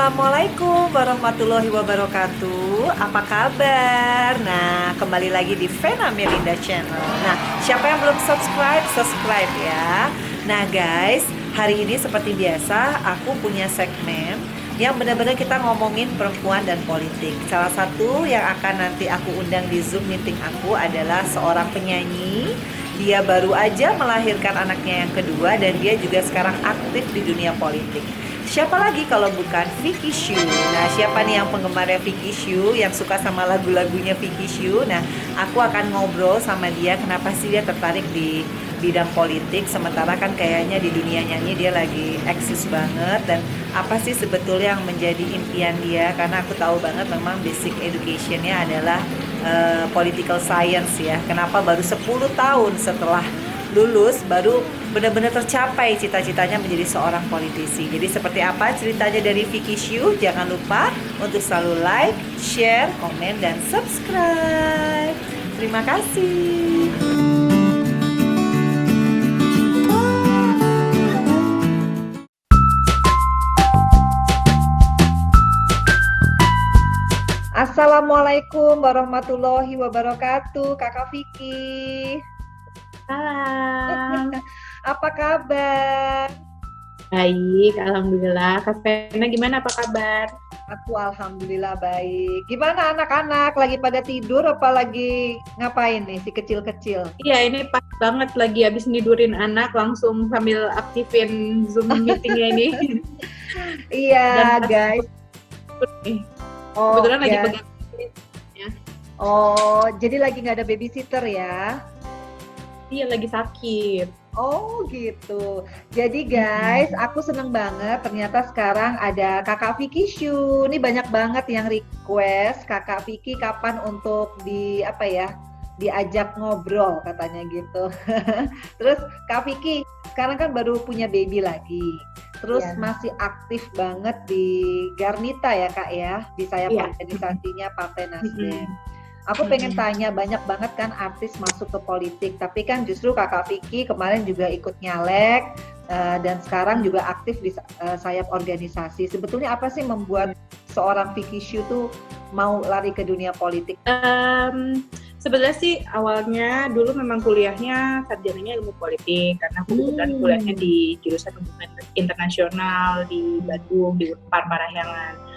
Assalamualaikum warahmatullahi wabarakatuh. Apa kabar? Nah, kembali lagi di Vena Melinda Channel. Nah, siapa yang belum subscribe, subscribe ya. Nah guys, hari ini seperti biasa aku punya segmen yang benar-benar kita ngomongin perempuan dan politik. Salah satu yang akan nanti aku undang di Zoom meeting aku adalah seorang penyanyi. Dia baru aja melahirkan anaknya yang kedua dan dia juga sekarang aktif di dunia politik. Siapa lagi kalau bukan Vicky Shu. Nah, siapa nih yang penggemarnya Vicky Shu, yang suka sama lagu-lagunya Vicky Shu? Nah, aku akan ngobrol sama dia kenapa sih dia tertarik di bidang politik, sementara kan kayaknya di dunia nyanyi dia lagi eksis banget. Dan apa sih sebetulnya yang menjadi impian dia, karena aku tahu banget memang basic educationnya adalah political science ya. Kenapa baru 10 tahun setelah lulus baru benar-benar tercapai cita-citanya menjadi seorang politisi. Jadi seperti apa ceritanya dari Vicky Shu? Jangan lupa untuk selalu like, share, komen, dan subscribe. Terima kasih. Assalamualaikum warahmatullahi wabarakatuh, Kakak Vicky. Salam. Apa kabar? Baik, alhamdulillah. Kak Vena gimana, apa kabar? Aku alhamdulillah baik. Gimana anak-anak? Lagi pada tidur apa lagi ngapain nih si kecil-kecil? Iya, ini pas banget lagi habis nidurin anak, langsung sambil aktifin Zoom meetingnya ini. Iya, Dan guys. Kebetulan lagi ya. pegang. Oh, jadi lagi nggak ada babysitter ya? Iya, lagi sakit. Oh gitu. Jadi guys, aku seneng banget ternyata sekarang ada Kakak Vicky Shu. Ini banyak banget yang request Kakak Vicky kapan untuk diajak ngobrol katanya gitu. Terus Kak Vicky sekarang kan baru punya baby lagi. Terus masih aktif banget di Garnita ya Kak ya, di sayap organisasinya Partai Nasdem. Aku pengen tanya, banyak banget kan artis masuk ke politik, tapi kan justru Kakak Vicky kemarin juga ikut nyalek dan sekarang juga aktif di sayap organisasi. Sebetulnya apa sih membuat seorang Vicky Shu tuh mau lari ke dunia politik? Sebenarnya sih awalnya dulu memang kuliahnya sarjananya ilmu politik, karena aku kebetulan kuliahnya di jurusan hubungan internasional di Bandung, di Unpar Parahyangan.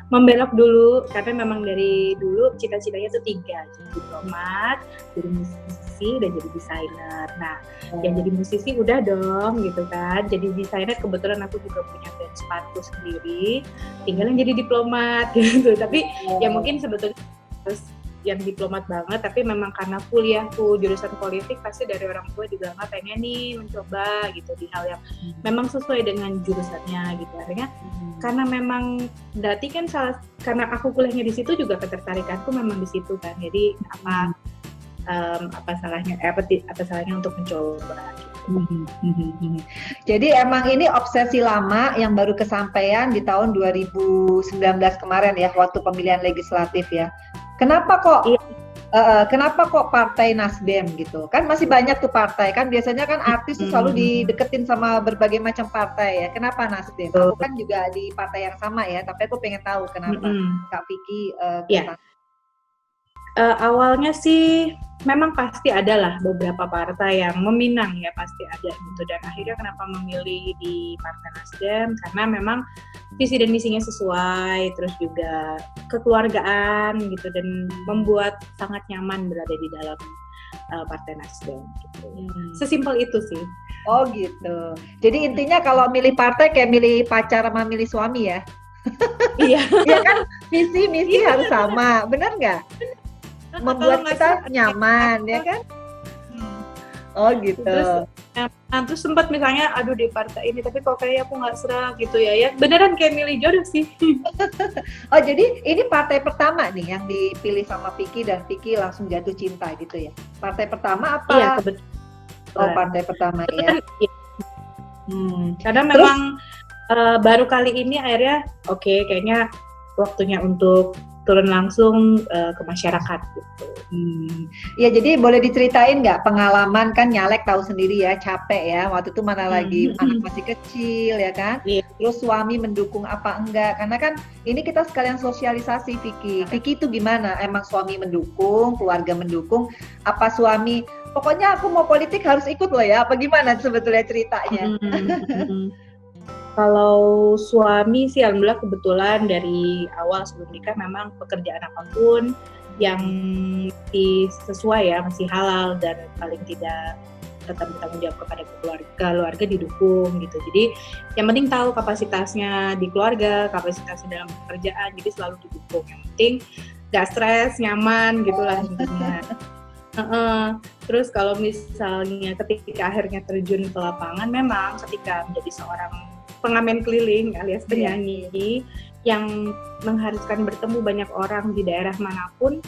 Membelok dulu karena memang dari dulu cita-citanya tuh 3, jadi diplomat, jadi musisi, dan jadi desainer. Nah, yang jadi musisi udah dong gitu kan, jadi desainer kebetulan aku juga punya brand sepatu sendiri, tinggal yang jadi diplomat gitu. Tapi ya mungkin sebetulnya harus yang diplomat banget, tapi memang karena kuliahku jurusan politik, pasti dari orang tua juga pengen nih mencoba gitu di hal yang memang sesuai dengan jurusannya gitu. Akhirnya karena memang berarti kan karena aku kuliahnya di situ juga ketertarikanku memang di situ kan. Jadi apa salahnya untuk mencoba gitu. Jadi emang ini obsesi lama yang baru kesampaian di tahun 2019 kemarin ya, waktu pemilihan legislatif ya. Kenapa kok Partai Nasdem gitu? Kan masih banyak tuh partai, kan biasanya kan artis tuh selalu dideketin sama berbagai macam partai ya. Kenapa Nasdem? Aku kan juga di partai yang sama ya, tapi aku pengen tahu kenapa Kak Vicky awalnya sih memang pasti adalah beberapa partai yang meminang ya, pasti ada gitu. Dan akhirnya kenapa memilih di Partai Nasdem, karena memang visi dan misinya sesuai, terus juga kekeluargaan gitu, dan membuat sangat nyaman berada di dalam Partai Nasdem gitu. Sesimpel itu sih. Oh gitu. Jadi intinya kalau milih partai kayak milih pacar sama milih suami ya? Iya. Iya kan, misi harus sama, benar nggak? Membuat kita nyaman ya kan? Oh gitu. Terus sempat misalnya aduh di partai ini tapi kok kayak aku nggak serak gitu ya beneran kayak milih jodoh sih. Oh jadi ini partai pertama nih yang dipilih sama Vicky dan Vicky langsung jatuh cinta gitu ya? Partai pertama apa? Iya kebetulan. Oh partai pertama ya. Karena memang baru kali ini akhirnya kayaknya waktunya untuk turun langsung ke masyarakat gitu. Ya, jadi boleh diceritain nggak pengalaman, kan nyalek tahu sendiri ya, capek ya, waktu itu mana lagi anak masih kecil ya kan, Iya. terus suami mendukung apa enggak, karena kan ini kita sekalian sosialisasi Vicky itu gimana, emang suami mendukung, keluarga mendukung, apa suami pokoknya aku mau politik harus ikut loh ya, apa gimana sebetulnya ceritanya? Kalau suami sih alhamdulillah kebetulan dari awal sebelum nikah memang pekerjaan apapun yang sesuai ya, masih halal dan paling tidak tetap bertanggung jawab kepada keluarga didukung gitu. Jadi yang penting tahu kapasitasnya di keluarga, kapasitasnya dalam pekerjaan, jadi selalu didukung. Yang penting gak stres, nyaman gitulah intinya. Terus kalau misalnya ketika akhirnya terjun ke lapangan, memang ketika menjadi seorang pengamen keliling alias penyanyi yang mengharuskan bertemu banyak orang di daerah manapun,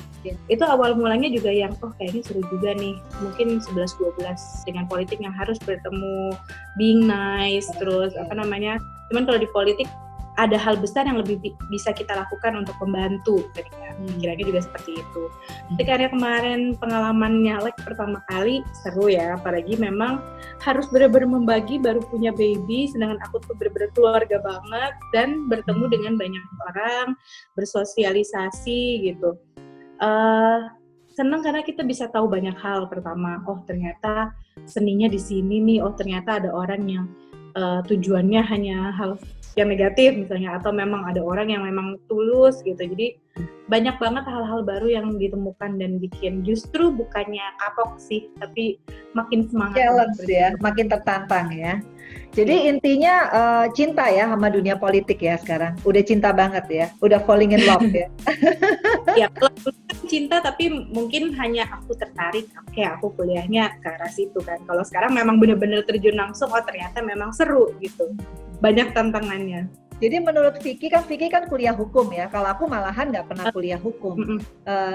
itu awal mulanya juga yang kayaknya seru juga nih, mungkin 11-12 dengan politik yang harus bertemu, being nice, terus cuman kalau di politik ada hal besar yang lebih bisa kita lakukan untuk membantu, pikirannya juga seperti itu. Ketika kemarin pengalaman nyalek pertama kali seru ya, apalagi memang harus benar-benar membagi, baru punya baby, sedangkan aku tuh benar-benar keluarga banget dan bertemu dengan banyak orang, bersosialisasi gitu. Senang karena kita bisa tahu banyak hal. Pertama, ternyata seninya di sini nih, ternyata ada orang yang tujuannya hanya hal yang negatif misalnya, atau memang ada orang yang memang tulus gitu. Jadi banyak banget hal-hal baru yang ditemukan dan bikin justru bukannya kapok sih, tapi makin semangat. Challenge ya, makin tertantang ya. Jadi intinya cinta ya sama dunia politik ya sekarang. Udah cinta banget ya, udah falling in love ya. Ya, kalau cinta tapi mungkin hanya aku tertarik, aku kuliahnya ke arah situ kan. Kalau sekarang memang benar-benar terjun langsung, ternyata memang seru gitu. Banyak tantangannya. Jadi menurut Vicky kan kuliah hukum ya. Kalau aku malahan nggak pernah kuliah hukum.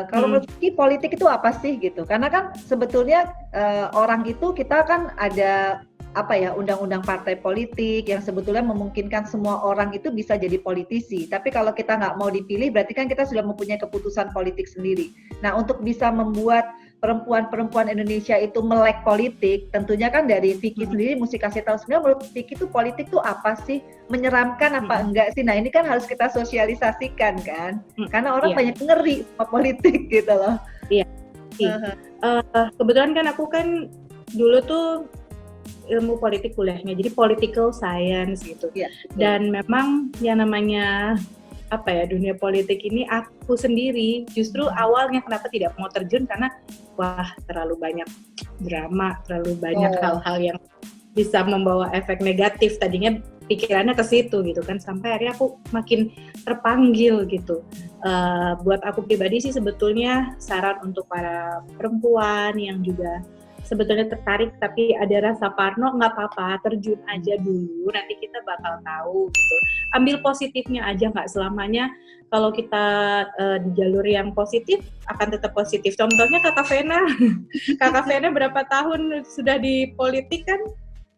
Kalau menurut Vicky politik itu apa sih gitu? Karena kan sebetulnya orang itu kita kan ada undang-undang partai politik yang sebetulnya memungkinkan semua orang itu bisa jadi politisi. Tapi kalau kita nggak mau dipilih, berarti kan kita sudah mempunyai keputusan politik sendiri. Nah, untuk bisa membuat perempuan-perempuan Indonesia itu melek politik, tentunya kan dari Vicky sendiri mesti kasih tahu sebenarnya menurut Vicky itu politik itu apa sih? Menyeramkan apa enggak sih? Nah, ini kan harus kita sosialisasikan kan. Karena orang banyak ngeri sama politik gitu loh. Iya. Kebetulan kan aku kan dulu tuh ilmu politik kuliahnya, jadi political science gitu. Dan memang yang namanya dunia politik ini aku sendiri justru awalnya kenapa tidak mau terjun karena terlalu banyak drama, terlalu banyak hal-hal yang bisa membawa efek negatif. Tadinya pikirannya ke situ gitu kan, sampai akhirnya aku makin terpanggil gitu. Buat aku pribadi sih sebetulnya saran untuk para perempuan yang juga sebetulnya tertarik tapi ada rasa parno, nggak apa-apa, terjun aja dulu, nanti kita bakal tahu gitu. Ambil positifnya aja, nggak selamanya kalau kita di jalur yang positif akan tetap positif. Contohnya Kakak Vena berapa tahun sudah di politik kan,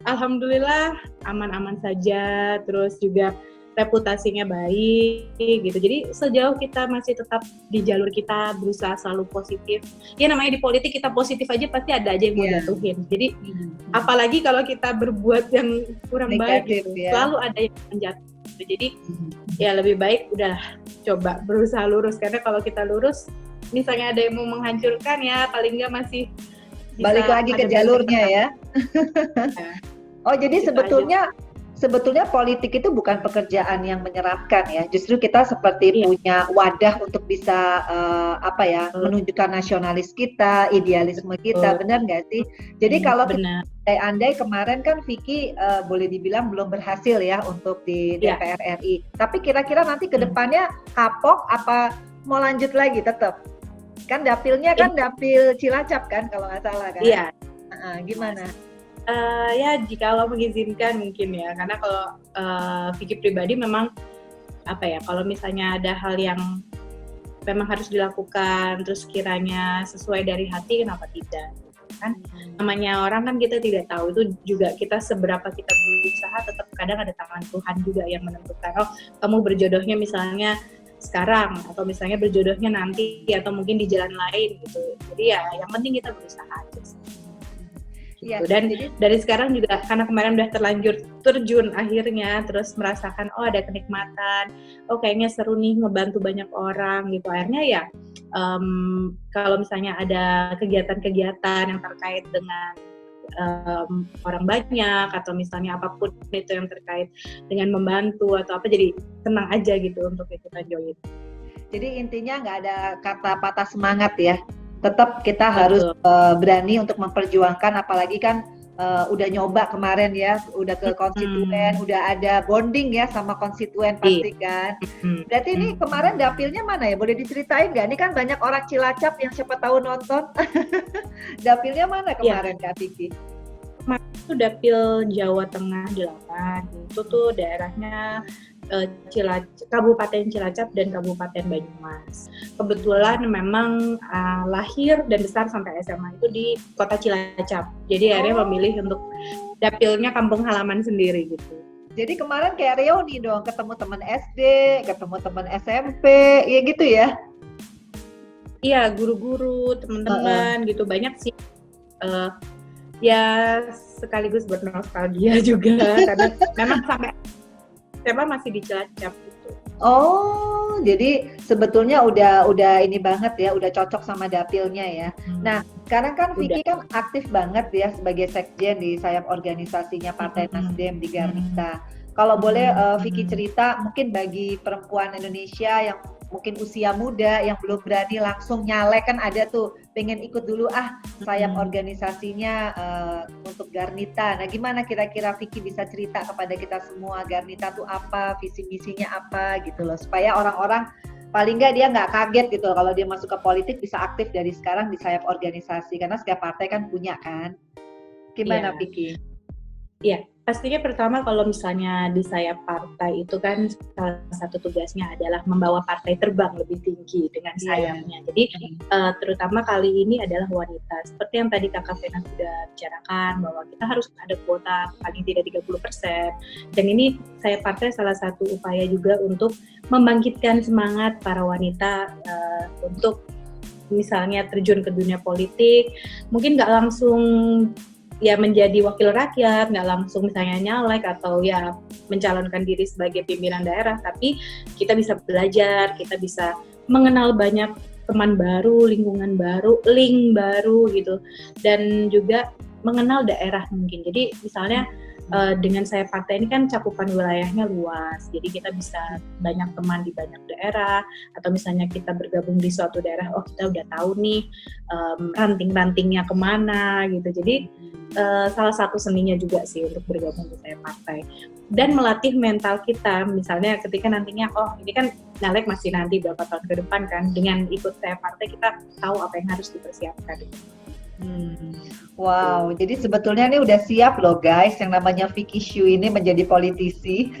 alhamdulillah aman-aman saja, terus juga reputasinya baik gitu. Jadi sejauh kita masih tetap di jalur kita, berusaha selalu positif. Ya namanya di politik kita positif aja pasti ada aja yang mau jatuhin. Jadi apalagi kalau kita berbuat yang kurang negatif, baik gitu, selalu ada yang menjatuh. Jadi ya lebih baik udah coba berusaha lurus, karena kalau kita lurus misalnya ada yang mau menghancurkan, ya paling nggak masih bisa balik lagi ke jalurnya ya. Jadi sebetulnya politik itu bukan pekerjaan yang menyeramkan ya. Justru kita seperti punya wadah untuk bisa menunjukkan nasionalis kita, idealisme kita, benar nggak sih? Jadi kalau andai kemarin kan Vicky boleh dibilang belum berhasil ya untuk di DPR RI. Tapi kira-kira nanti ke depannya kapok apa mau lanjut lagi tetap? Kan dapilnya kan dapil Cilacap kan kalau nggak salah kan? Iya. Gimana? Ya jika Allah mengizinkan mungkin ya, karena kalau Vicky pribadi memang kalau misalnya ada hal yang memang harus dilakukan terus kiranya sesuai dari hati, kenapa tidak kan? Namanya orang kan kita tidak tahu, itu juga kita seberapa kita berusaha tetap kadang ada tangan Tuhan juga yang menentukan. Kamu berjodohnya misalnya sekarang atau misalnya berjodohnya nanti atau mungkin di jalan lain gitu. Jadi ya yang penting kita berusaha aja sih. Iya, Gitu. Dan jadi dari sekarang juga karena kemarin udah terlanjur terjun akhirnya, terus merasakan oh ada kenikmatan, oh kayaknya seru nih ngebantu banyak orang gitu. Akhirnya ya kalau misalnya ada kegiatan-kegiatan yang terkait dengan orang banyak atau misalnya apapun itu yang terkait dengan membantu atau apa, jadi tenang aja gitu untuk ikutan join. Jadi intinya nggak ada kata patah semangat ya. Tetap kita harus berani untuk memperjuangkan, apalagi kan udah nyoba kemarin ya, udah ke konstituen, udah ada bonding ya sama konstituen pasti kan. Berarti ini kemarin dapilnya mana ya? Boleh diceritain nggak? Ini kan banyak orang Cilacap yang siapa tahu nonton. Dapilnya mana kemarin Kak Vicky? Kemarin itu dapil Jawa Tengah 8, itu tuh daerahnya Kabupaten Cilacap dan Kabupaten Banyumas. Kebetulan memang lahir dan besar sampai SMA itu di kota Cilacap. Jadi akhirnya memilih untuk dapilnya kampung halaman sendiri gitu. Jadi kemarin kayak reuni dong, ketemu teman SD, ketemu teman SMP, ya gitu ya? Iya, guru-guru, teman-teman gitu, banyak sih. Ya sekaligus bernostalgia juga karena memang sampai SMA masih di Cilacap gitu. Oh, jadi sebetulnya udah ini banget ya, udah cocok sama dapilnya ya. Nah, sekarang kan Vicky kan aktif banget ya sebagai sekjen di sayap organisasinya Partai Nasdem di Garnita. Kalau boleh Vicky cerita, mungkin bagi perempuan Indonesia yang mungkin usia muda yang belum berani langsung nyalek, kan ada tuh pengen ikut dulu sayap organisasinya untuk Garnita. Nah, gimana kira-kira Vicky bisa cerita kepada kita semua Garnita tuh apa, visi misinya apa gitu loh, supaya orang-orang paling nggak dia nggak kaget gitu loh, kalau dia masuk ke politik bisa aktif dari sekarang di sayap organisasi, karena setiap partai kan punya kan. Gimana Vicky? Iya, pastinya pertama kalau misalnya di sayap partai itu kan salah satu tugasnya adalah membawa partai terbang lebih tinggi dengan sayapnya. Jadi terutama kali ini adalah wanita. Seperti yang tadi Kakak Vena sudah bicarakan bahwa kita harus ada kuota paling tidak 30%. Dan ini sayap partai salah satu upaya juga untuk membangkitkan semangat para wanita untuk misalnya terjun ke dunia politik. Mungkin nggak langsung ya menjadi wakil rakyat, nggak langsung misalnya nyalek atau ya mencalonkan diri sebagai pimpinan daerah, tapi kita bisa belajar, kita bisa mengenal banyak teman baru, lingkungan baru, link baru gitu, dan juga mengenal daerah mungkin. Jadi misalnya dengan saya partai ini kan cakupan wilayahnya luas, jadi kita bisa banyak teman di banyak daerah, atau misalnya kita bergabung di suatu daerah, oh kita udah tahu nih ranting-rantingnya kemana gitu. Jadi salah satu seninya juga sih untuk bergabung di saya partai dan melatih mental kita, misalnya ketika nantinya oh ini kan nyalek masih nanti berapa tahun ke depan kan, dengan ikut saya partai kita tahu apa yang harus dipersiapkan. Wow, jadi sebetulnya ini udah siap loh guys, yang namanya Vicky Shu ini menjadi politisi.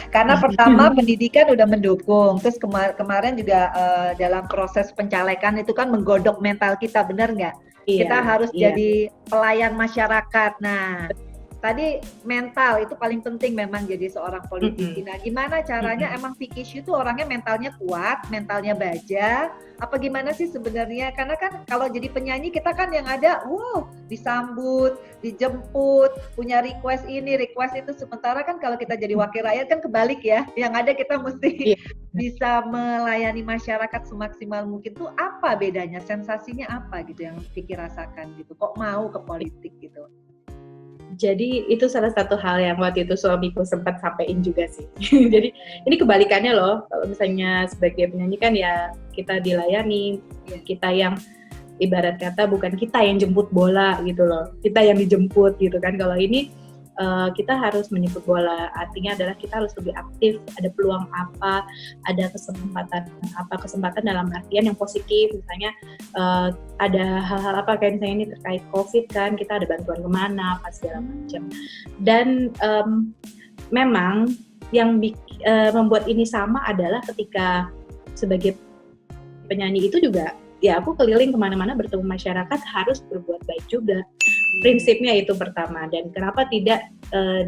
Karena pertama pendidikan udah mendukung, terus kemarin juga dalam proses pencalekan itu kan menggodok mental kita, benar nggak? Iya, kita harus jadi pelayan masyarakat. Nah, tadi mental itu paling penting memang jadi seorang politisi. Nah, gimana caranya emang Vicky Shu itu orangnya mentalnya kuat, mentalnya baja, apa gimana sih sebenarnya? Karena kan kalau jadi penyanyi kita kan yang ada, disambut, dijemput, punya request ini, request itu. Sementara kan kalau kita jadi wakil rakyat kan kebalik ya, yang ada kita mesti bisa melayani masyarakat semaksimal mungkin. Tuh apa bedanya, sensasinya apa gitu yang Vicky rasakan gitu, kok mau ke politik gitu? Jadi itu salah satu hal yang waktu itu suamiku sempat sampaikan juga sih. Jadi ini kebalikannya loh, kalau misalnya sebagai penyanyi kan ya kita dilayani, kita yang ibarat kata bukan kita yang jemput bola gitu loh, kita yang dijemput gitu kan. Kalau ini kita harus menjemput bola, artinya adalah kita harus lebih aktif, ada peluang apa, ada kesempatan dalam artian yang positif, misalnya ada hal-hal apa kayak misalnya ini terkait COVID kan, kita ada bantuan kemana, apa segala macam. Dan memang yang membuat ini sama adalah ketika sebagai penyanyi itu juga ya aku keliling kemana-mana bertemu masyarakat, harus berbuat baik juga. Prinsipnya itu pertama, dan kenapa tidak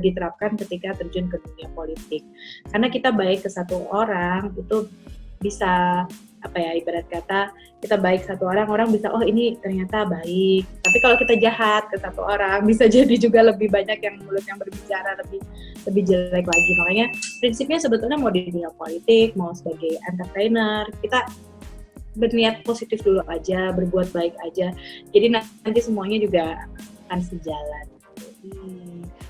diterapkan ketika terjun ke dunia politik, karena kita baik ke satu orang itu bisa apa ya, ibarat kata kita baik satu orang, orang bisa oh ini ternyata baik. Tapi kalau kita jahat ke satu orang bisa jadi juga lebih banyak yang mulut yang berbicara lebih jelek lagi. Makanya prinsipnya sebetulnya mau di dunia politik, mau sebagai entrepreneur, kita berniat positif dulu aja, berbuat baik aja. Jadi nanti semuanya juga akan sejalan.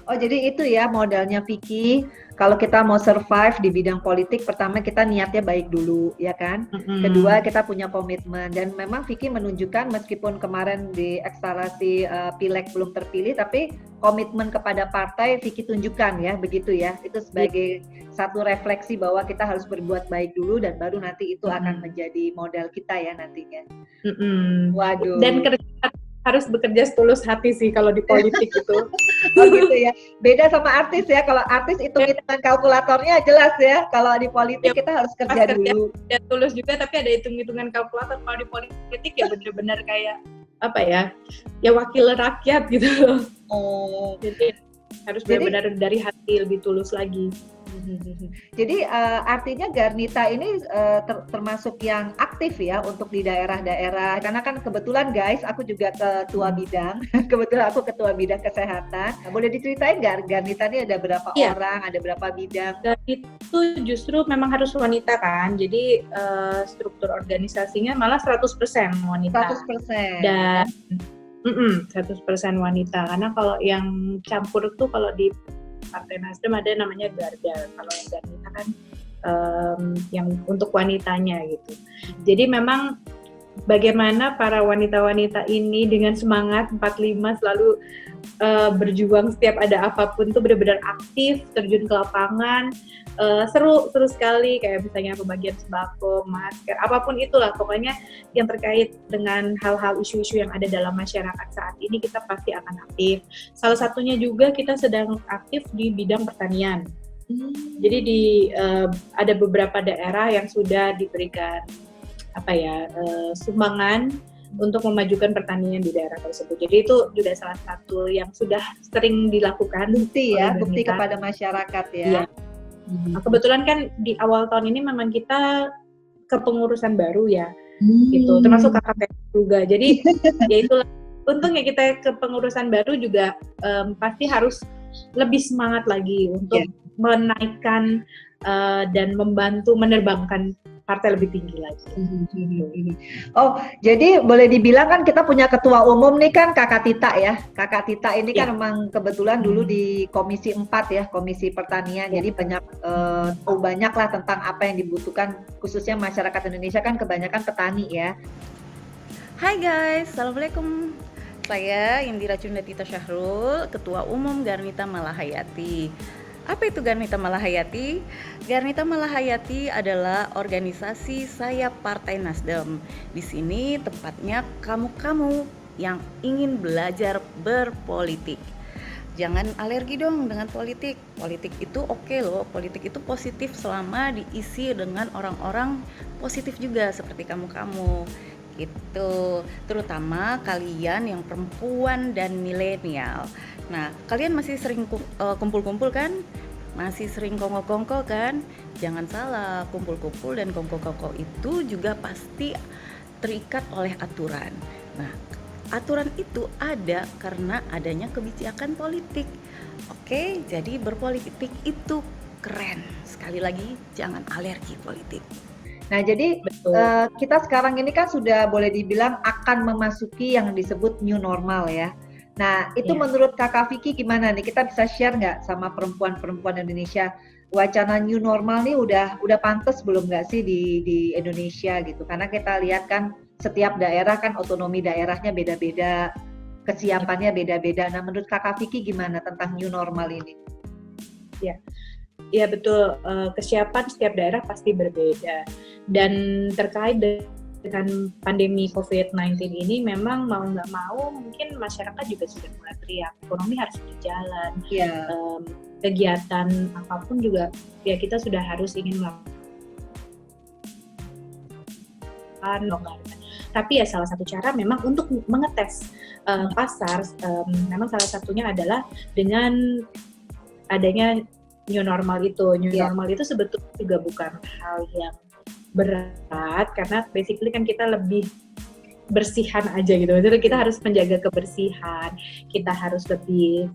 Oh, jadi itu ya modalnya Vicky. Kalau kita mau survive di bidang politik, pertama kita niatnya baik dulu, ya kan? Kedua, kita punya komitmen. Dan memang Vicky menunjukkan meskipun kemarin di ekstalasi pileg belum terpilih, tapi komitmen kepada partai Vicky tunjukkan ya, begitu ya. Itu sebagai satu refleksi bahwa kita harus berbuat baik dulu dan baru nanti itu akan menjadi modal kita ya nantinya. Waduh. Dan harus bekerja setulus hati sih kalau di politik itu. Oh gitu ya. Beda sama artis ya. Kalau artis hitung-hitungan kalkulatornya jelas ya. Kalau di politik kita harus kerja dulu. Ya tulus juga, tapi ada hitung-hitungan kalkulator. Kalau di politik ya benar-benar kayak apa ya? Ya wakil rakyat gitu loh. Oh. Jadi harus benar-benar dari hati lebih tulus lagi. Jadi artinya Garnita ini termasuk yang aktif ya untuk di daerah-daerah, karena kan kebetulan guys aku juga ketua bidang, kebetulan aku ketua bidang kesehatan. Boleh diceritain nggak Garnita ini ada berapa orang, ada berapa bidang? Dan itu justru memang harus wanita kan, jadi struktur organisasinya malah 100% wanita. 100%. Dan 100% wanita, karena kalau yang campur tuh kalau di Partai Nasdem ada namanya Garda, kalau yang Garnita kan yang untuk wanitanya gitu. Jadi memang bagaimana para wanita-wanita ini dengan semangat 45 selalu berjuang setiap ada apapun tuh benar-benar aktif, terjun ke lapangan, seru sekali, kayak misalnya pembagian sembako, masker, apapun itulah pokoknya yang terkait dengan hal-hal isu-isu yang ada dalam masyarakat saat ini kita pasti akan aktif. Salah satunya juga kita sedang aktif di bidang pertanian. Jadi ada beberapa daerah yang sudah diberikan sumbangan untuk memajukan pertanian di daerah tersebut. Jadi itu juga salah satu yang sudah sering dilakukan. Bukti kepada masyarakat ya. Iya. Nah, kebetulan kan di awal tahun ini memang kita kepengurusan baru ya, gitu. Termasuk KKP juga. Jadi ya itulah. Untungnya kita kepengurusan baru juga pasti harus lebih semangat lagi untuk menaikkan dan membantu menerbangkan partai lebih tinggi lagi. Oh, jadi boleh dibilang kan kita punya ketua umum nih kan Kakak Tita ya. Kakak Tita ini kan memang kebetulan dulu di Komisi 4 ya, Komisi Pertanian. Jadi banyak lah tentang apa yang dibutuhkan khususnya masyarakat Indonesia kan kebanyakan petani ya. Hai guys, Assalamualaikum. Saya Indira Cundatita Syahrul, Ketua Umum Garnita Malahayati. Apa itu Garnita Malahayati? Garnita Malahayati adalah organisasi sayap Partai Nasdem. Di sini tempatnya kamu-kamu yang ingin belajar berpolitik. Jangan alergi dong dengan politik. Politik itu oke loh, politik itu positif selama diisi dengan orang-orang positif juga seperti kamu-kamu. Gitu, terutama kalian yang perempuan dan milenial. Nah, kalian masih sering kumpul-kumpul kan? Masih sering kongko-kongko kan? Jangan salah, kumpul-kumpul dan kongko-kongko itu juga pasti terikat oleh aturan. Nah, aturan itu ada karena adanya kebijakan politik. Oke, jadi berpolitik itu keren. Sekali lagi, jangan alergi politik. Nah, jadi kita sekarang ini kan sudah boleh dibilang akan memasuki yang disebut new normal ya. Nah, itu menurut Kakak Vicky gimana nih? Kita bisa share nggak sama perempuan-perempuan Indonesia? Wacana new normal nih udah pantas belum nggak sih di Indonesia gitu? Karena kita lihat kan setiap daerah kan otonomi daerahnya beda-beda, kesiapannya beda-beda. Nah, menurut Kakak Vicky gimana tentang new normal ini? Ya betul, kesiapan setiap daerah pasti berbeda. Dan terkait dengan pandemi COVID-19 ini memang mau nggak mau mungkin masyarakat juga sudah mulai teriak, ekonomi harus berjalan, kegiatan apapun juga ya kita sudah harus ingin melakukan longgaran. Tapi ya salah satu cara memang untuk mengetes pasar, memang salah satunya adalah dengan adanya new normal itu. New normal itu sebetulnya juga bukan hal yang berat karena basically kan kita lebih bersihan aja gitu. Jadi kita harus menjaga kebersihan, kita harus lebih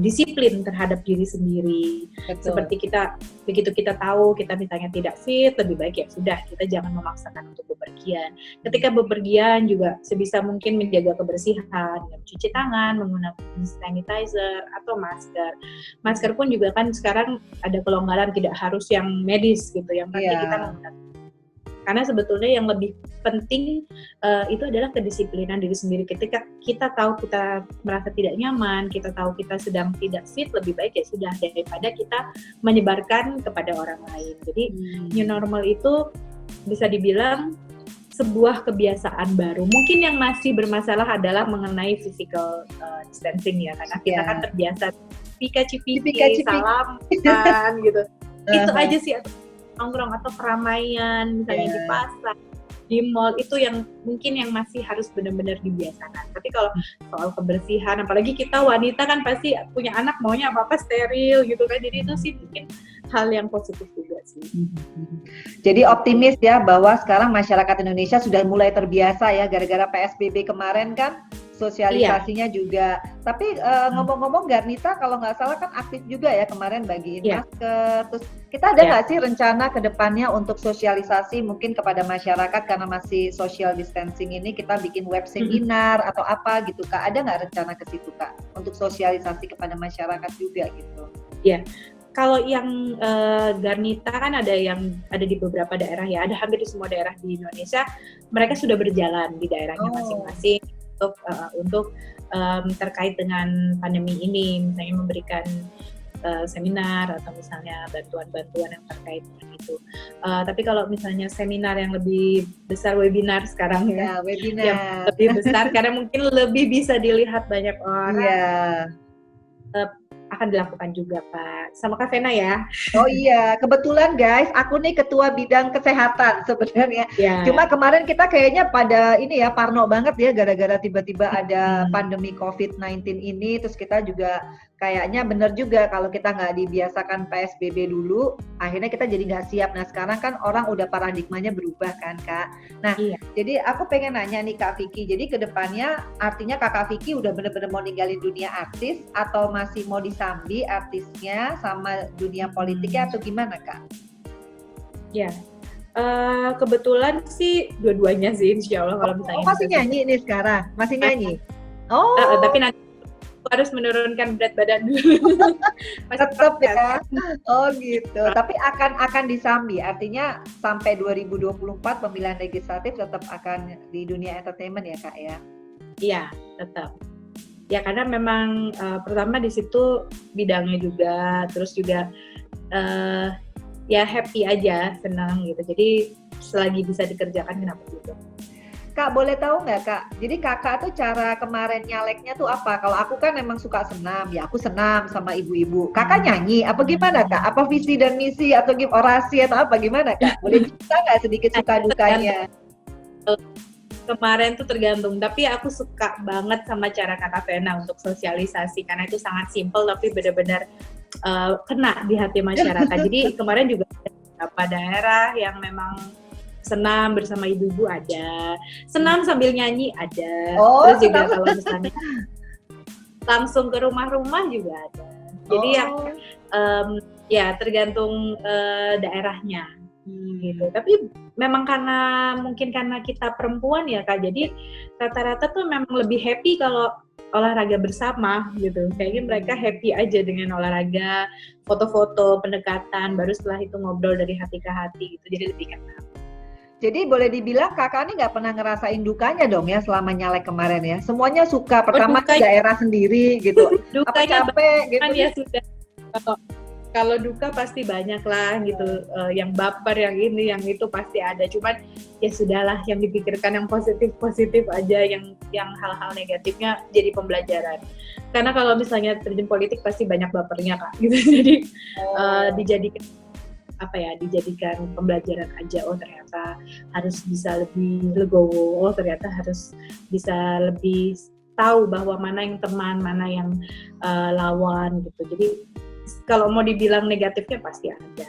disiplin terhadap diri sendiri. Betul. Seperti kita begitu kita tahu kita misalnya tidak fit, lebih baik ya sudah kita jangan memaksakan untuk bepergian. Ketika bepergian juga sebisa mungkin menjaga kebersihan, mencuci tangan, menggunakan sanitizer atau masker. Masker pun juga kan sekarang ada kelonggaran, tidak harus yang medis gitu, yang penting kita menggunakan. Karena sebetulnya yang lebih penting itu adalah kedisiplinan diri sendiri. Ketika kita tahu kita merasa tidak nyaman, kita tahu kita sedang tidak fit, lebih baik ya sudah daripada kita menyebarkan kepada orang lain. Jadi new normal itu bisa dibilang sebuah kebiasaan baru. Mungkin yang masih bermasalah adalah mengenai physical distancing ya, karena kita kan terbiasa cipika-cipiki, salam kan gitu. Itu aja sih, nongkrong atau keramaian misalnya di pasar, di mall, itu yang mungkin yang masih harus benar-benar dibiasakan. Tapi kalau soal kebersihan, apalagi kita wanita kan pasti punya anak maunya apa-apa steril gitu kan, jadi itu sih mungkin hal yang positif juga sih. Jadi optimis ya bahwa sekarang masyarakat Indonesia sudah mulai terbiasa ya, gara-gara PSBB kemarin kan sosialisasinya juga. Tapi ngomong-ngomong Garnita kalau nggak salah kan aktif juga ya kemarin bagiin masker. Terus kita ada nggak sih rencana ke depannya untuk sosialisasi mungkin kepada masyarakat karena masih social distancing ini, kita bikin web seminar atau apa gitu Kak? Ada nggak rencana ke situ Kak untuk sosialisasi kepada masyarakat juga gitu? Iya. Kalau yang Garnita kan ada di beberapa daerah ya, ada hampir di semua daerah di Indonesia, mereka sudah berjalan di daerahnya masing-masing untuk terkait dengan pandemi ini, misalnya memberikan seminar atau misalnya bantuan-bantuan yang terkait dengan itu. Tapi kalau misalnya seminar yang lebih besar, webinar sekarang ya webinar yang lebih besar karena mungkin lebih bisa dilihat banyak orang. Akan dilakukan juga Pak, sama Kak Vena ya. Oh iya, kebetulan guys, aku nih ketua bidang kesehatan sebenarnya. Cuma kemarin kita kayaknya pada ini ya, parno banget ya gara-gara tiba-tiba ada pandemi COVID-19 ini, terus kita juga kayaknya bener juga kalau kita nggak dibiasakan PSBB dulu, akhirnya kita jadi nggak siap. Nah sekarang kan orang udah paradigmanya berubah kan Kak. Nah jadi aku pengen nanya nih Kak Vicky, jadi kedepannya artinya Kakak Vicky udah bener-bener mau ninggalin dunia artis atau masih mau disambi artisnya sama dunia politiknya atau gimana Kak? Ya, kebetulan sih dua-duanya sih insya Allah kalau misalnya. Masih nyanyi nih sekarang? Masih nyanyi? Tapi nanti harus menurunkan berat badan dulu. Tetap ya. Oh gitu. Tapi akan disambi. Artinya sampai 2024 pemilihan legislatif tetap akan di dunia entertainment ya Kak ya? Iya, tetap. Ya karena memang pertama di situ bidangnya juga, terus juga ya happy aja, senang gitu. Jadi selagi bisa dikerjakan kenapa gitu. Kak, boleh tahu nggak Kak? Jadi Kakak tuh cara kemarin nyaleknya tuh apa? Kalau aku kan memang suka senam, ya aku senam sama ibu-ibu. Kakak nyanyi, apa gimana Kak? Apa visi dan misi atau orasi atau apa gimana Kak? Boleh cerita nggak sedikit suka dukanya? Kemarin tuh tergantung, tapi aku suka banget sama cara Kak Vena untuk sosialisasi karena itu sangat simpel tapi benar-benar kena di hati masyarakat. Jadi kemarin juga ada beberapa daerah yang memang senam bersama ibu-ibu ada, senam sambil nyanyi ada, terus juga kalau misalnya langsung ke rumah-rumah juga ada. Jadi ya tergantung daerahnya gitu. Tapi memang mungkin karena kita perempuan ya Kak, jadi rata-rata tuh memang lebih happy kalau olahraga bersama gitu. Kayaknya mereka happy aja dengan olahraga, foto-foto, pendekatan, baru setelah itu ngobrol dari hati ke hati gitu. Jadi lebih enak. Jadi boleh dibilang kakak ini nggak pernah ngerasain dukanya dong ya selama nyalek kemarin ya? Semuanya suka, pertama di daerah sendiri gitu. Dukanya apa capek gitu? Ya sudah. Kalau duka pasti banyak lah gitu, yang baper, yang ini, yang itu pasti ada. Cuman ya sudahlah, yang dipikirkan yang positif-positif aja, yang hal-hal negatifnya jadi pembelajaran. Karena kalau misalnya terjun politik pasti banyak bapernya Kak. Gitu. Jadi dijadikan pembelajaran aja. Oh ternyata harus bisa lebih legowo. Oh ternyata harus bisa lebih tahu bahwa mana yang teman, mana yang lawan gitu. Jadi kalau mau dibilang negatifnya pasti ada.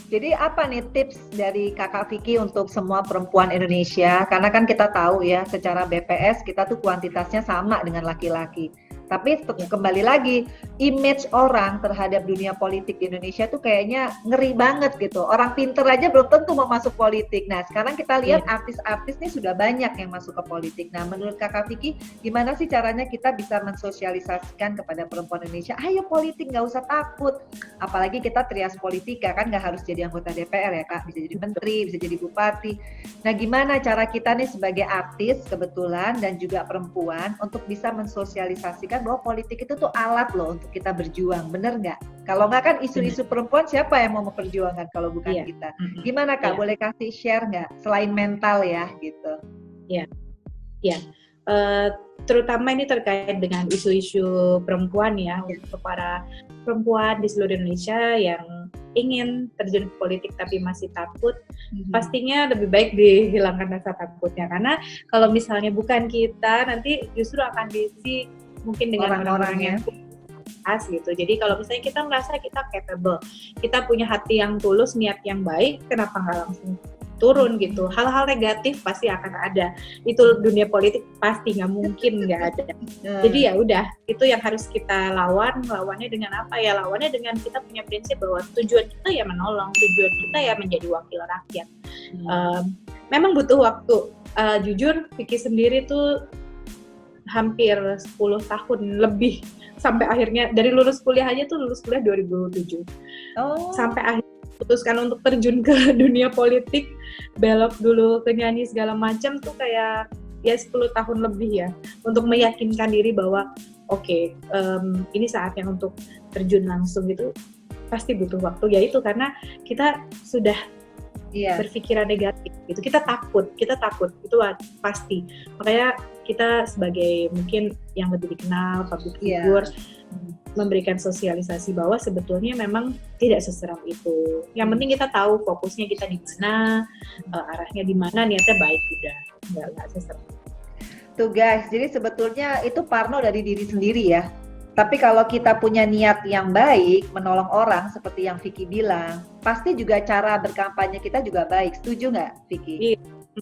Jadi apa nih tips dari Kakak Vicky untuk semua perempuan Indonesia? Karena kan kita tahu ya, secara BPS kita tuh kuantitasnya sama dengan laki-laki. Tapi kembali lagi, image orang terhadap dunia politik di Indonesia tuh kayaknya ngeri banget gitu. Orang pinter aja belum tentu mau masuk politik. Nah, sekarang kita lihat artis-artis nih sudah banyak yang masuk ke politik. Nah, menurut Kakak Vicky, gimana sih caranya kita bisa mensosialisasikan kepada perempuan Indonesia, ayo politik, nggak usah takut. Apalagi kita trias politika, kan nggak harus jadi anggota DPR ya Kak, bisa jadi menteri, bisa jadi bupati. Nah, gimana cara kita nih sebagai artis kebetulan dan juga perempuan untuk bisa mensosialisasikan bahwa politik itu tuh alat loh untuk kita berjuang, bener nggak? Kalau nggak kan isu-isu perempuan siapa yang mau memperjuangkan kalau bukan kita? Gimana Kak, boleh kasih share nggak? Selain mental ya gitu. Ya, terutama ini terkait dengan isu-isu perempuan ya, untuk para perempuan di seluruh Indonesia yang ingin terjun ke politik tapi masih takut, pastinya lebih baik dihilangkan rasa takutnya, karena kalau misalnya bukan kita, nanti justru akan diisi mungkin dengan orang-orang yang khas gitu. Jadi kalau misalnya kita merasa kita capable, kita punya hati yang tulus, niat yang baik, kenapa nggak langsung turun gitu? Hal-hal negatif pasti akan ada. Itu dunia politik pasti nggak mungkin nggak ada. Jadi ya udah, itu yang harus kita lawan. Lawannya dengan apa ya? Lawannya dengan kita punya prinsip bahwa tujuan kita ya menolong, tujuan kita ya menjadi wakil rakyat. Memang butuh waktu. Jujur, Vicky sendiri tuh hampir 10 tahun lebih sampai akhirnya dari lulus kuliah aja tuh lulus kuliah 2007. Sampai akhirnya putuskan untuk terjun ke dunia politik, belok dulu ke nyanyi segala macam tuh kayak ya 10 tahun lebih ya, untuk meyakinkan diri bahwa oke, ini saatnya untuk terjun langsung gitu. Pasti butuh waktu, yaitu karena kita sudah berpikiran negatif gitu, kita takut itu pasti. Makanya kita sebagai mungkin yang lebih dikenal public figure, memberikan sosialisasi bahwa sebetulnya memang tidak seseram itu. Yang penting kita tahu fokusnya kita di mana, arahnya di mana, niatnya baik, udah nggak seseram. Tuh guys, jadi sebetulnya itu parno dari diri sendiri ya. Tapi kalau kita punya niat yang baik, menolong orang seperti yang Vicky bilang, pasti juga cara berkampanye kita juga baik. Setuju nggak, Vicky?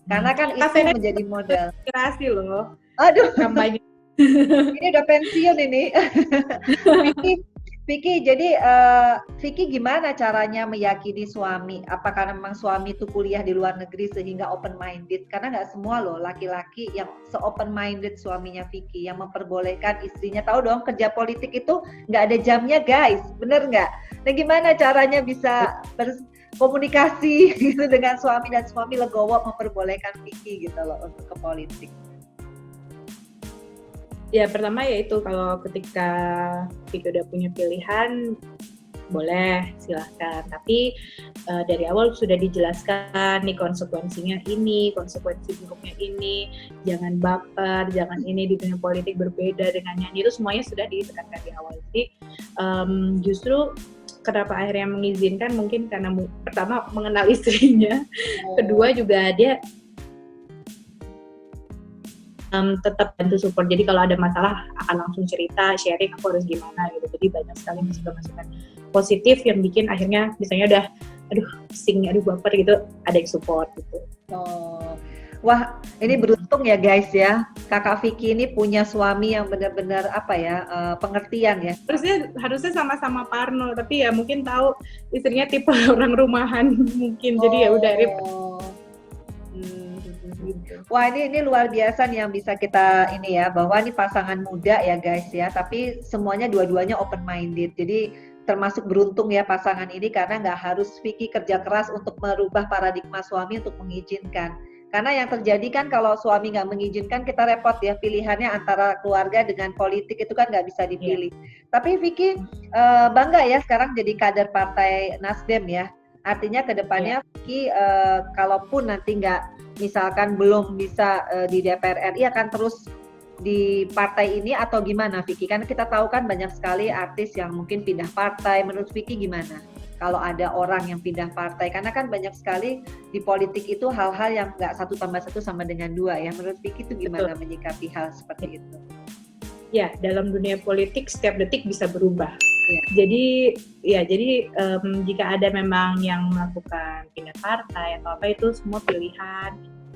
Karena kan itu menjadi modal. Inspirasi loh. Aduh, kampanye. Ini udah pensiun ini. Vicky, jadi Vicky gimana caranya meyakini suami? Apakah memang suami itu kuliah di luar negeri sehingga open minded? Karena nggak semua loh laki-laki yang se-open minded suaminya Vicky, yang memperbolehkan istrinya. Tahu dong, kerja politik itu nggak ada jamnya guys, bener nggak? Nah gimana caranya bisa berkomunikasi gitu dengan suami dan suami legowo memperbolehkan Vicky gitu loh untuk ke politik? Ya pertama yaitu kalau ketika Vicky udah punya pilihan, boleh silahkan. Tapi dari awal sudah dijelaskan nih konsekuensinya ini, konsekuensi buruknya ini, jangan baper, jangan ini di dunia politik berbeda dengan nyanyi, itu semuanya sudah ditekankan di awal. Jadi justru kenapa akhirnya mengizinkan mungkin karena pertama mengenal istrinya, kedua juga dia tetap bantu support. Jadi kalau ada masalah akan langsung cerita, sharing aku harus gimana gitu. Jadi banyak sekali masukan-masukan positif yang bikin akhirnya misalnya udah pusing, baper gitu, ada yang support gitu. Wah, ini beruntung ya guys ya. Kakak Vicky ini punya suami yang benar-benar pengertian ya. Harusnya sama-sama parno, tapi ya mungkin tahu istrinya tipe orang rumahan mungkin. Jadi ya udah Wah ini luar biasa nih yang bisa kita ini ya, bahwa ini pasangan muda ya guys ya, tapi semuanya dua-duanya open minded. Jadi termasuk beruntung ya pasangan ini, karena nggak harus Vicky kerja keras untuk merubah paradigma suami untuk mengizinkan. Karena yang terjadi kan kalau suami nggak mengizinkan, kita repot ya, pilihannya antara keluarga dengan politik itu kan nggak bisa dipilih. Tapi Vicky bangga ya sekarang jadi kader partai Nasdem ya. Artinya kedepannya Vicky kalaupun nanti misalkan belum bisa di DPR RI, akan terus di partai ini atau gimana Vicky? Karena kita tahu kan banyak sekali artis yang mungkin pindah partai. Menurut Vicky gimana kalau ada orang yang pindah partai? Karena kan banyak sekali di politik itu hal-hal yang nggak 1 + 1 sama dengan 2 ya. Menurut Vicky itu gimana menyikapi hal seperti itu? Ya, dalam dunia politik setiap detik bisa berubah. Iya. Jadi jika ada memang yang melakukan pindah partai atau apa, itu semua pilihan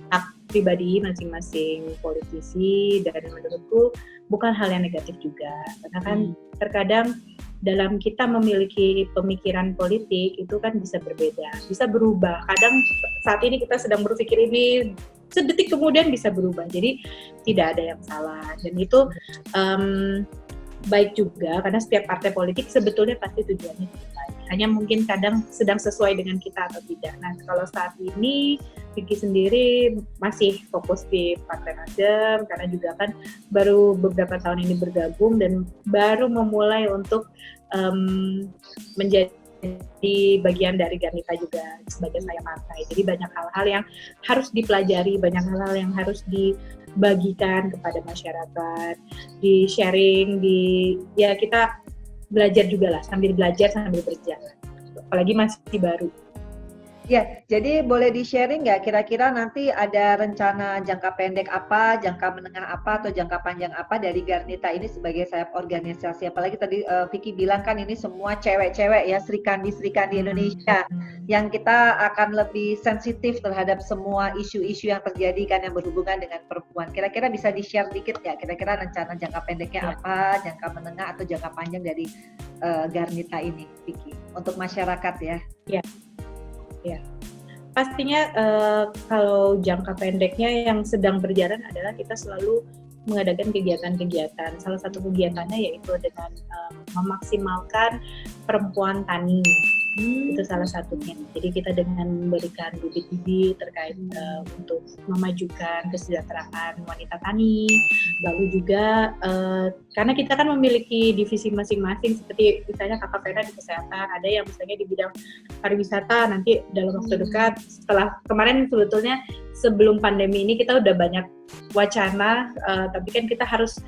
hak pribadi masing-masing politisi, dan menurutku bukan hal yang negatif juga, karena kan terkadang dalam kita memiliki pemikiran politik itu kan bisa berbeda, bisa berubah. Kadang saat ini kita sedang berpikir ini, sedetik kemudian bisa berubah. Jadi tidak ada yang salah, dan itu baik juga, karena setiap partai politik sebetulnya pasti tujuannya baik. Hanya mungkin kadang sedang sesuai dengan kita atau tidak. Nah, kalau saat ini Vicky sendiri masih fokus di Partai Nasdem, karena juga kan baru beberapa tahun ini bergabung dan baru memulai untuk menjadi bagian dari Garnita juga sebagai sayap partai. Jadi banyak hal-hal yang harus dipelajari, banyak hal-hal yang harus dibagikan kepada masyarakat, di sharing, ya kita belajar juga lah, sambil belajar sambil berjalan. Apalagi masih baru. Ya, jadi boleh di-sharing nggak kira-kira nanti ada rencana jangka pendek apa, jangka menengah apa, atau jangka panjang apa dari Garnita ini sebagai sayap organisasi? Apalagi tadi Vicky bilang kan ini semua cewek-cewek ya, Sri Kandi Indonesia, yang kita akan lebih sensitif terhadap semua isu-isu yang terjadi kan yang berhubungan dengan perempuan. Kira-kira bisa di-share dikit nggak? Kira-kira rencana jangka pendeknya apa, jangka menengah atau jangka panjang dari Garnita ini, Vicky, untuk masyarakat ya? Ya, pastinya kalau jangka pendeknya yang sedang berjalan adalah kita selalu mengadakan kegiatan-kegiatan. Salah satu kegiatannya yaitu dengan memaksimalkan perempuan tani. Itu salah satunya. Jadi kita dengan memberikan bibit-bibit terkait untuk memajukan kesejahteraan wanita tani. Lalu juga karena kita kan memiliki divisi masing-masing, seperti misalnya Kakak Vera di kesehatan, ada yang misalnya di bidang pariwisata. Nanti dalam waktu dekat, setelah kemarin sebetulnya sebelum pandemi ini kita udah banyak wacana, tapi kan kita harus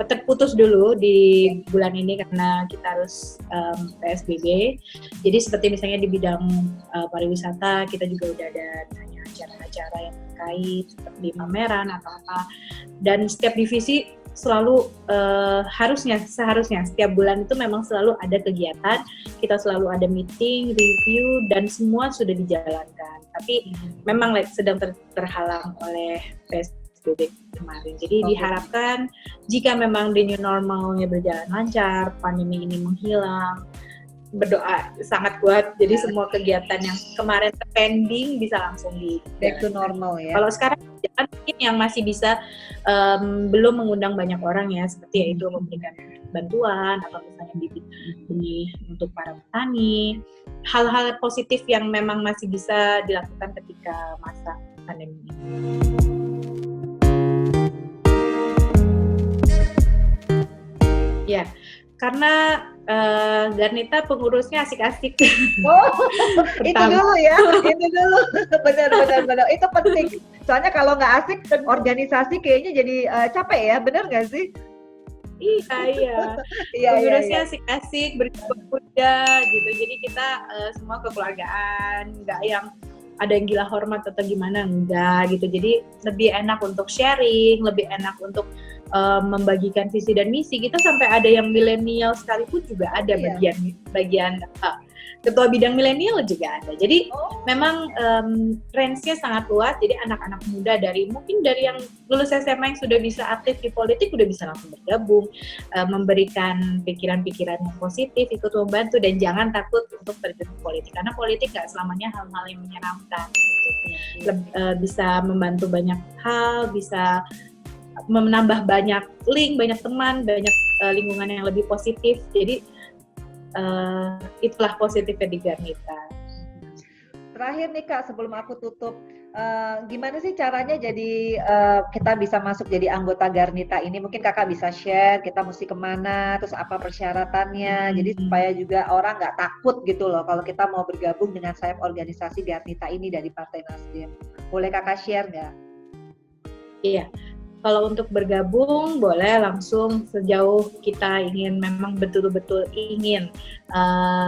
terputus dulu di bulan ini karena kita harus PSBB. Jadi seperti misalnya di bidang pariwisata, kita juga udah ada acara-acara yang terkait seperti pameran atau apa. Dan setiap divisi selalu seharusnya setiap bulan itu memang selalu ada kegiatan, kita selalu ada meeting, review, dan semua sudah dijalankan. Tapi memang sedang terhalang oleh PSBB kemarin. Jadi diharapkan jika memang the new normalnya berjalan lancar, pandemi ini menghilang, berdoa sangat kuat. Jadi semua kegiatan yang kemarin pending bisa langsung back to normal ya. Kalau sekarang mungkin yang masih bisa belum mengundang banyak orang ya, seperti yaitu memberikan bantuan atau misalnya bibit benih untuk para petani. Hal-hal positif yang memang masih bisa dilakukan ketika masa pandemi ini. Ya, karena Garnita pengurusnya asik-asik. Oh, itu dulu ya, itu dulu. Benar. Itu penting. Soalnya kalau nggak asik, organisasi kayaknya jadi capek ya, benar nggak sih? Iya. Pengurusnya asik-asik, berkuda gitu. Jadi kita semua kekeluargaan, nggak yang ada yang gila hormat atau gimana, enggak gitu. Jadi lebih enak untuk sharing, lebih enak untuk membagikan visi dan misi. Kita sampai ada yang milenial sekalipun juga ada bagian ketua bidang milenial juga ada. Jadi memang range-nya sangat luas. Jadi anak-anak muda mungkin dari yang lulus SMA yang sudah bisa aktif di politik udah bisa langsung bergabung, memberikan pikiran-pikiran yang positif, ikut membantu, dan jangan takut untuk terjun ke politik, karena politik nggak selamanya hal-hal yang menyeramkan. Bisa membantu banyak hal, bisa menambah banyak link, banyak teman, banyak lingkungan yang lebih positif. Jadi itulah positifnya di Garnita. Terakhir nih Kak, sebelum aku tutup, gimana sih caranya jadi kita bisa masuk jadi anggota Garnita ini? Mungkin Kakak bisa share, kita mesti kemana, terus apa persyaratannya, jadi supaya juga orang nggak takut gitu loh kalau kita mau bergabung dengan sayap organisasi Garnita ini dari Partai Nasdem. Boleh Kakak share nggak? Iya. Kalau untuk bergabung boleh langsung sejauh kita ingin memang betul-betul ingin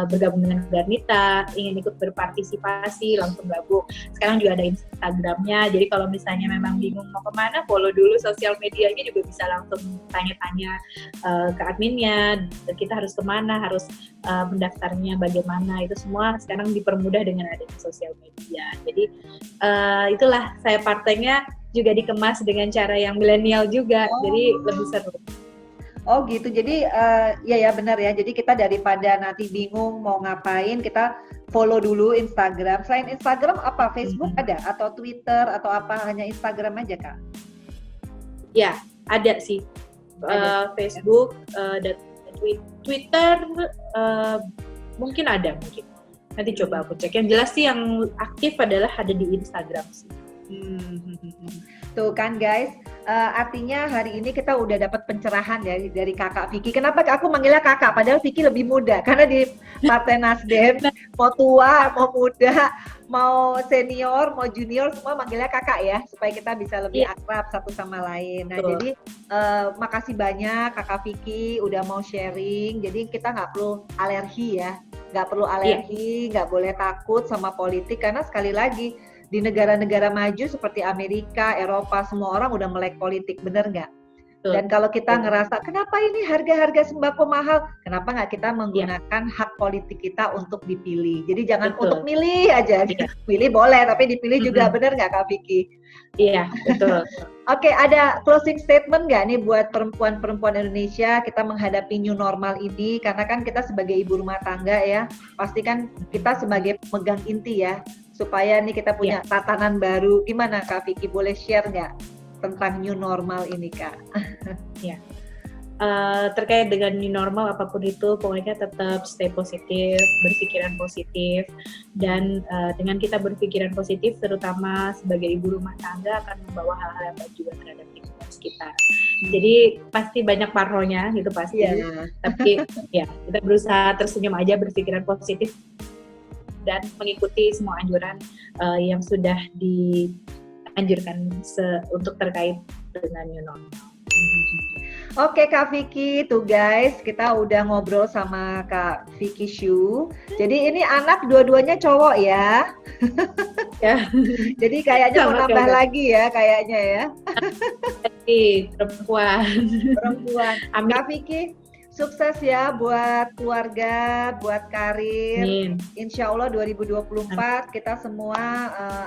bergabung dengan Garnita, ingin ikut berpartisipasi langsung gabung. Sekarang juga ada Instagramnya, jadi kalau misalnya memang bingung mau kemana, follow dulu sosial medianya, juga bisa langsung tanya-tanya ke adminnya, kita harus kemana, harus mendaftarnya bagaimana, itu semua sekarang dipermudah dengan adanya sosial media. Jadi itulah, saya partainya juga dikemas dengan cara yang milenial juga, jadi lebih seru. Oh gitu, jadi ya benar ya, jadi kita daripada nanti bingung mau ngapain, kita follow dulu Instagram. Selain Instagram apa? Facebook ada? Atau Twitter atau apa? Hanya Instagram aja Kak? Ya, ada sih. Facebook dan Twitter mungkin ada mungkin. Nanti coba aku cek. Yang jelas sih yang aktif adalah ada di Instagram sih. Tuh kan guys, artinya hari ini kita udah dapat pencerahan dari Kakak Vicky. Kenapa aku manggilnya Kakak? Padahal Vicky lebih muda. Karena di Partai Nasdem, mau tua, mau muda, mau senior, mau junior, semua manggilnya Kakak ya. Supaya kita bisa lebih akrab satu sama lain. Nah jadi makasih banyak Kakak Vicky udah mau sharing. Jadi kita nggak perlu alergi ya. Nggak perlu alergi, nggak boleh takut sama politik. Karena sekali lagi, di negara-negara maju seperti Amerika, Eropa, semua orang udah melek politik, bener nggak? Dan kalau kita ngerasa, kenapa ini harga-harga sembako mahal? Kenapa nggak kita menggunakan hak politik kita untuk dipilih? Jadi jangan untuk milih aja. Pilih boleh, tapi dipilih juga, bener nggak Kak Vicky? Iya, betul. Oke, ada closing statement nggak nih buat perempuan-perempuan Indonesia kita menghadapi new normal ini? Karena kan kita sebagai ibu rumah tangga ya, pasti kan kita sebagai pemegang inti ya, supaya nih kita punya tatanan baru. Gimana Kak Vicky, boleh share nggak tentang new normal ini Kak? Ya, terkait dengan new normal apapun itu, pokoknya tetap stay positif, berpikiran positif, dan dengan kita berpikiran positif, terutama sebagai ibu rumah tangga, akan membawa hal-hal yang baik juga terhadap lingkungan sekitar. Jadi pasti banyak paronya, itu pasti. Tapi ya kita berusaha tersenyum aja, berpikiran positif, dan mengikuti semua anjuran yang sudah dianjurkan untuk terkait dengan new normal. Oke Kak Vicky, tuh guys, kita udah ngobrol sama Kak Vicky Shu. Jadi ini anak dua-duanya cowok ya. Jadi kayaknya mau nambah lagi ya, kayaknya ya. Perempuan. Kak Vicky, sukses ya buat keluarga, buat karir. Insya Allah 2024 kita semua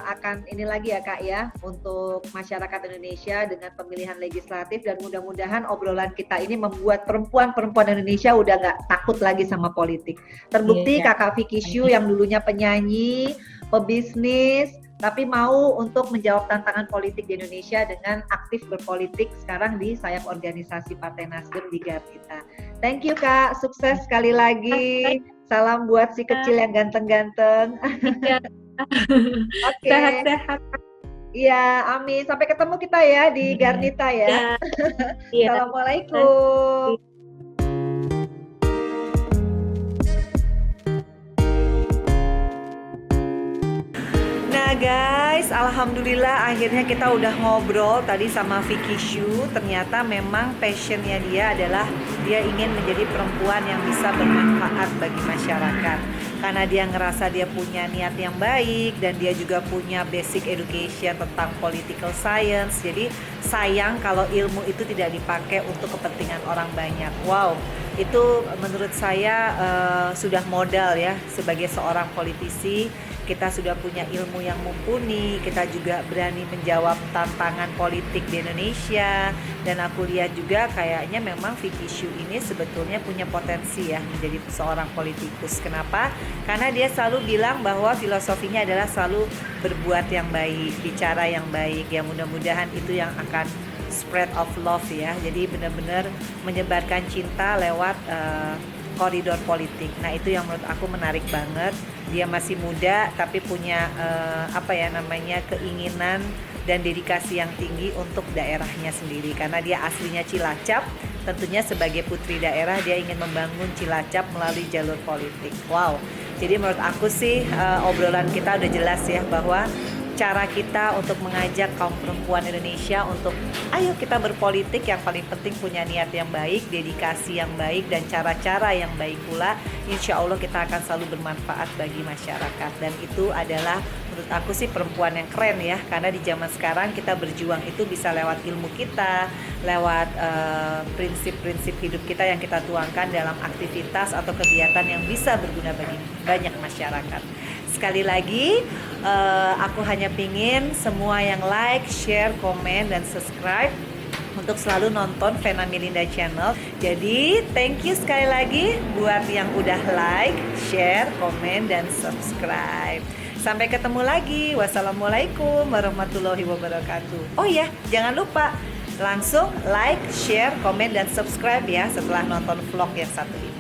akan ini lagi ya Kak ya, untuk masyarakat Indonesia dengan pemilihan legislatif, dan mudah-mudahan obrolan kita ini membuat perempuan-perempuan Indonesia udah nggak takut lagi sama politik. Terbukti Kakak Vicky Shu yang dulunya penyanyi, pebisnis, tapi mau untuk menjawab tantangan politik di Indonesia dengan aktif berpolitik sekarang di sayap organisasi Partai Nasdem di Garnita. Thank you Kak, sukses sekali lagi. Salam buat si kecil yang ganteng-ganteng. Oke. Sehat-sehat. Iya, amin. Sampai ketemu kita ya di Garnita ya. Assalamualaikum. Nah guys, alhamdulillah akhirnya kita udah ngobrol tadi sama Vicky Shu. Ternyata memang passionnya dia adalah dia ingin menjadi perempuan yang bisa bermanfaat bagi masyarakat. Karena dia ngerasa dia punya niat yang baik, dan dia juga punya basic education tentang political science. Jadi sayang kalau ilmu itu tidak dipakai untuk kepentingan orang banyak. Wow, itu menurut saya sudah modal ya sebagai seorang politisi. Kita sudah punya ilmu yang mumpuni, kita juga berani menjawab tantangan politik di Indonesia. Dan aku lihat juga kayaknya memang Vicky Shu ini sebetulnya punya potensi ya menjadi seorang politikus. Kenapa? Karena dia selalu bilang bahwa filosofinya adalah selalu berbuat yang baik, bicara yang baik. Ya mudah-mudahan itu yang akan spread of love ya. Jadi benar-benar menyebarkan cinta lewat koridor politik. Nah itu yang menurut aku menarik banget. Dia masih muda tapi punya keinginan dan dedikasi yang tinggi untuk daerahnya sendiri. Karena dia aslinya Cilacap, tentunya sebagai putri daerah dia ingin membangun Cilacap melalui jalur politik. Wow. Jadi menurut aku sih obrolan kita udah jelas ya bahwa cara kita untuk mengajak kaum perempuan Indonesia untuk ayo kita berpolitik, yang paling penting punya niat yang baik, dedikasi yang baik, dan cara-cara yang baik pula. Insya Allah kita akan selalu bermanfaat bagi masyarakat, dan itu adalah menurut aku sih perempuan yang keren ya, karena di zaman sekarang kita berjuang itu bisa lewat ilmu kita, lewat prinsip-prinsip hidup kita yang kita tuangkan dalam aktivitas atau kegiatan yang bisa berguna bagi banyak masyarakat. Sekali lagi, aku hanya pingin semua yang like, share, komen, dan subscribe untuk selalu nonton Vena Melinda Channel. Jadi, thank you sekali lagi buat yang udah like, share, komen, dan subscribe. Sampai ketemu lagi. Wassalamualaikum warahmatullahi wabarakatuh. Oh ya, jangan lupa langsung like, share, komen, dan subscribe ya setelah nonton vlog yang satu ini.